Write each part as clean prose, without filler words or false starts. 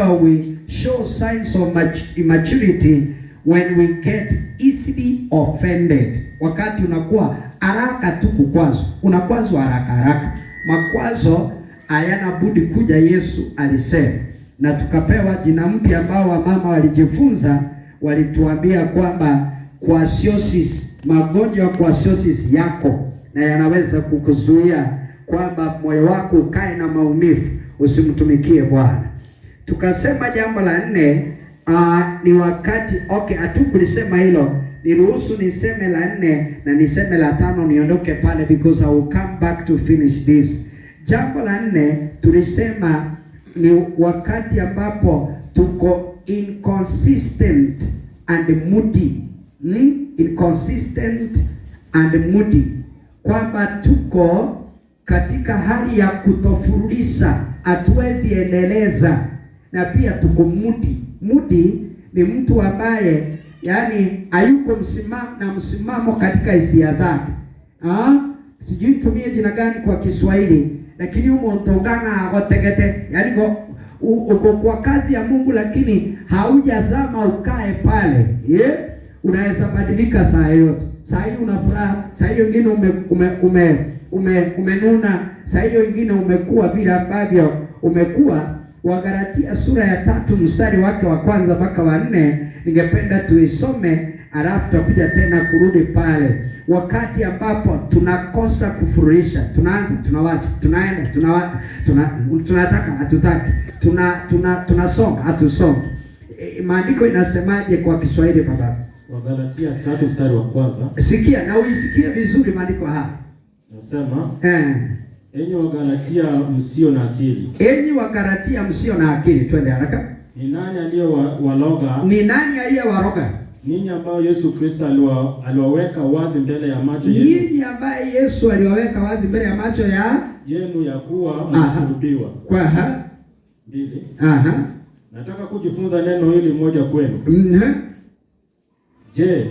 or we show signs of immaturity when we get easily offended. Wakati unakuwa haraka tu kukwazwa, unakwazwa haraka. Makwazo hayana budi kuja, Yesu alisema. Na tukapewa jina mpya ambao wamama walijifunza, walituambia kwamba quarsiosis, magonjwa ya quarsiosis yako na yanaweza kukuzuia kwamba moyo wako ukae na maumivu, usimtumikie Bwana. Tukasema jambo la 4 ni wakati hatukulisema hilo, niruhusu niseme la 4 na niseme la 5 niondoke pale, because I will come back to finish this. Jambo la 4 tulisema ni wakati ambapo tuko inconsistent and moody. Inconsistent and moody, kwamba tuko katika hali ya kutofurulisha, hatuwezi endeleza, na pia tuko moody. Moody ni mtu ambaye yani hayuko msimamo katika hisia zake. Sijui tumie jina gani kwa Kiswahili, lakini umontongana agotegete, yani uko kwa kazi ya Mungu lakini haujazama ukae pale. Unaweza badilika saa yote. Saa hii una furaha, saa hiyo nyingine umenuna, saa hiyo nyingine umekuwa vile ambavyo umekuwa. Wagalatia sura ya 3 mstari wake wa 1 mpaka wa 4 ningependa tuisome, alafu tutakuja tena kurudi pale. Wakati ambapo tunakosa kufurulisha, tunaanza, tunawacha, tunaenda, tunataka, hatutaki, tunasonga, hatusongi. Maandiko inasemaje kwa Kiswahili baba? Wagalatia 3 mstari wa 1. Sikia na uisikie vizuri maandiko haya. Nasema, enyi Wagalatia msio na akili. Enyi Wagalatia msio na akili. Twende haraka. Ni nani aliyewaroga? Ni nani aliyewaroga? Ninyi ambao Yesu Kristo aliwaweka wazi mbele ya macho yenu. Ninyi ambaye Yesu aliwaweka wazi mbele ya macho yenu ya kuwa msulubiwa. Kwa 2. Nataka kujifunza neno hili moja kwenu. Je,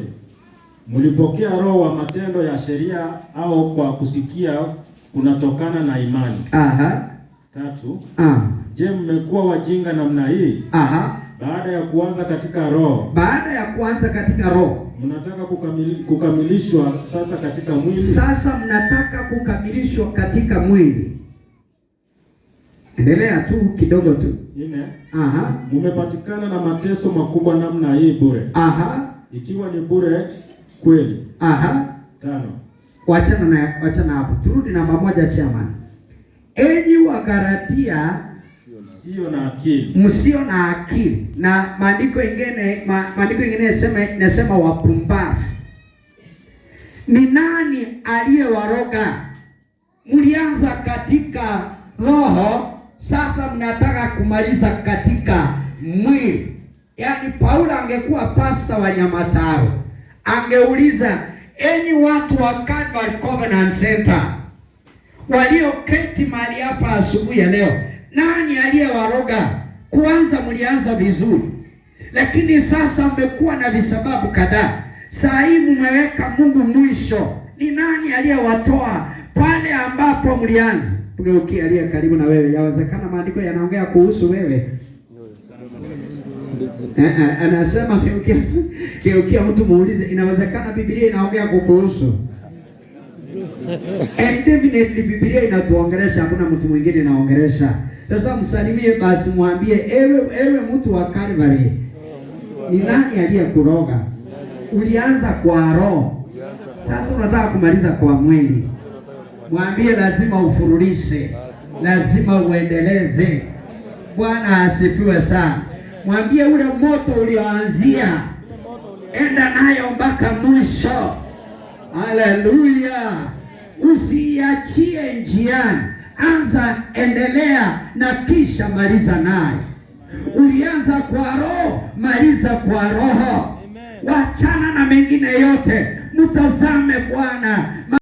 mlipokea roho wa matendo ya sheria au kwa kusikia kunatokana na imani? 3. Je, mmekuwa wajinga namna hii? Baada ya kuanza katika roho. Baada ya kuanza katika roho, mnataka kukamilishwa sasa katika mwili. Sasa mnataka kukamilishwa katika mwili. Endelea tu kidogo tu. 4. Mumepatikana na mateso makubwa namna hii bure. Ikiwa ni bure kweli. 5. Wachana hapo. Turudi namba 1 chairman. Enyi Wagalatia msio na akili. Msio na akili. Na maandiko mengine inasema wapumbavu. Ni nani aliyewaroga? Mlianza katika roho, sasa mnataka kumaliza katika mwili. Yaani Paulo angekuwa pasta wa Nyamataro, angeuliza, enyi watu wa Calvary Covenant Center walioketi mahali hapa asubuhi ya leo, nani aliyewaroga? Kwanza mlianza vizuri, lakini sasa mmekuwa na visababu kadhaa. Saa hii mmeweka Mungu mwisho. Ni nani aliyewatoa pale ambapo mlianza? Ugeukie aliye karibu na wewe. Yawezekana maandiko yanaongea kuhusu wewe. Anasema geukia mtu muulize, inawezekana Biblia inaongea kukuhusu? And definitely Biblia inatuongelesha, hakuna mtu mwingine anaongelesha. Sasa msalimie basi, mwambie, ewe mtu wa Calvary, ni nani aliyekuroga? Ulianza kwa roho, sasa unataka kumaliza kwa mwili. Mwambie lazima ufurulishe, lazima uendeleze. Bwana asifiwe sana. Mwambie ule moto ulioanzia, enda nayo mpaka mwisho. Haleluya. Usiachie njiani, anza, endelea na kisha maliza nayo. Ulianza kwa roho, maliza kwa roho. Wachana na mengine yote, mtazame Bwana.